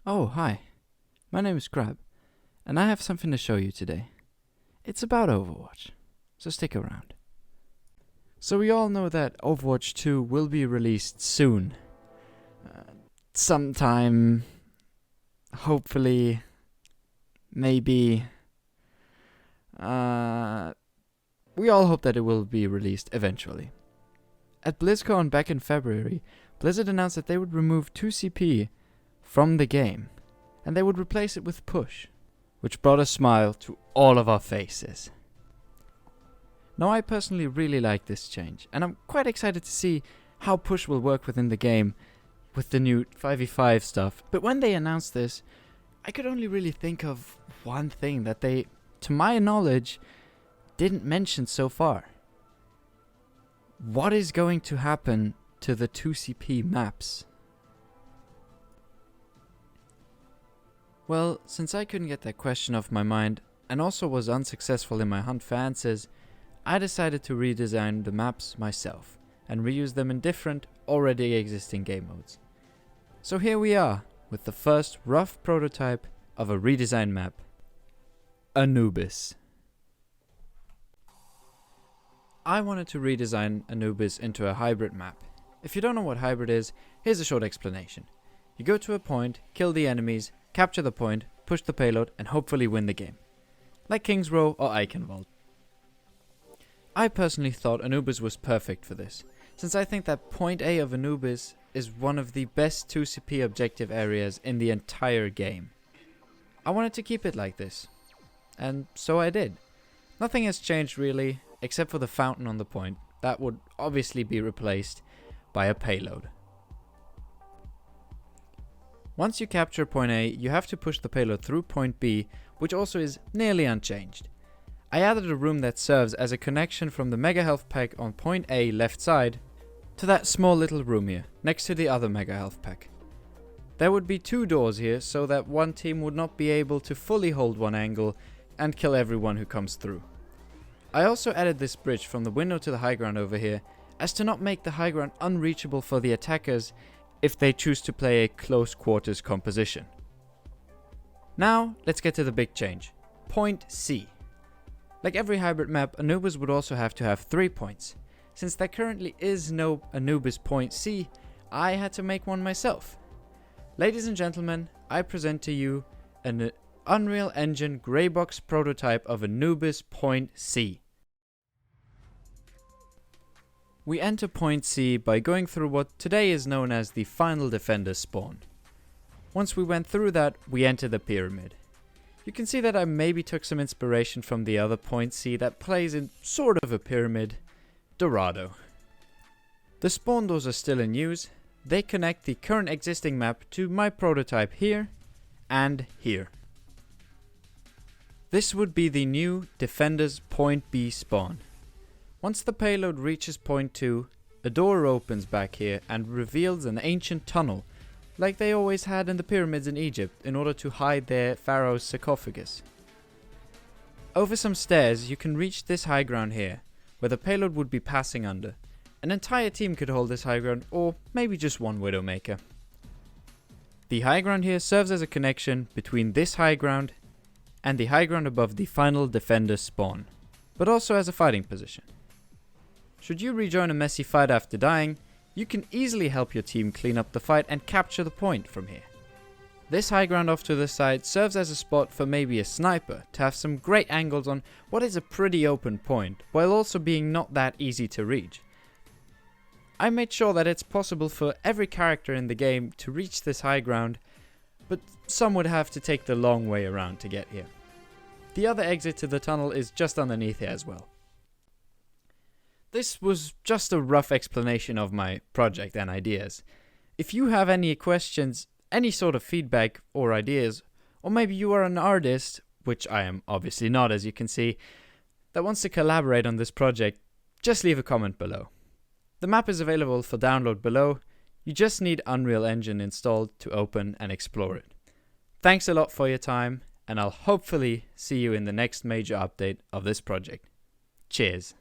Oh, hi. My name is Crab, and I have something to show you today. It's about Overwatch, so stick around. So we all know that Overwatch 2 will be released soon. Sometime, hopefully, maybe. We all hope that it will be released eventually. At BlizzCon back in February, Blizzard announced that they would remove 2CP from the game, and they would replace it with push, which brought a smile to all of our faces. Now I personally really like this change, and I'm quite excited to see how push will work within the game with the new 5v5 stuff, but when they announced this, I could only really think of one thing that they, to my knowledge, didn't mention so far. What is going to happen to the 2CP maps? Well, since I couldn't get that question off my mind, and also was unsuccessful in my hunt for answers, I decided to redesign the maps myself, and reuse them in different, already existing game modes. So here we are, with the first rough prototype of a redesigned map. Anubis. I wanted to redesign Anubis into a hybrid map. If you don't know what hybrid is, here's a short explanation. You go to a point, kill the enemies, capture the point, push the payload, and hopefully win the game. Like King's Row or Eichenwald. I personally thought Anubis was perfect for this, since I think that point A of Anubis is one of the best 2CP objective areas in the entire game. I wanted to keep it like this, and so I did. Nothing has changed really, except for the fountain on the point. That would obviously be replaced by a payload. Once you capture point A, you have to push the payload through point B, which also is nearly unchanged. I added a room that serves as a connection from the mega health pack on point A left side to that small little room here, next to the other mega health pack. There would be 2 doors here so that one team would not be able to fully hold one angle and kill everyone who comes through. I also added this bridge from the window to the high ground over here, as to not make the high ground unreachable for the attackers if they choose to play a close quarters composition. Now, let's get to the big change. Point C. Like every hybrid map, Anubis would also have to have 3 points. Since there currently is no Anubis point C, I had to make one myself. Ladies and gentlemen, I present to you an Unreal Engine greybox prototype of Anubis point C. We enter point C by going through what today is known as the final defender spawn. Once we went through that, we enter the pyramid. You can see that I maybe took some inspiration from the other point C that plays in sort of a pyramid, Dorado. The spawn doors are still in use. They connect the current existing map to my prototype here and here. This would be the new Defender's point B spawn. Once the payload reaches point 2, a door opens back here and reveals an ancient tunnel, like they always had in the pyramids in Egypt in order to hide their pharaoh's sarcophagus. Over some stairs you can reach this high ground here, where the payload would be passing under. An entire team could hold this high ground, or maybe just one Widowmaker. The high ground here serves as a connection between this high ground and the high ground above the final defender spawn, but also as a fighting position. Should you rejoin a messy fight after dying, you can easily help your team clean up the fight and capture the point from here. This high ground off to the side serves as a spot for maybe a sniper to have some great angles on what is a pretty open point, while also being not that easy to reach. I made sure that it's possible for every character in the game to reach this high ground, but some would have to take the long way around to get here. The other exit to the tunnel is just underneath here as well. This was just a rough explanation of my project and ideas. If you have any questions, any sort of feedback or ideas, or maybe you are an artist, which I am obviously not as you can see, that wants to collaborate on this project, just leave a comment below. The map is available for download below. You just need Unreal Engine installed to open and explore it. Thanks a lot for your time, and I'll hopefully see you in the next major update of this project. Cheers.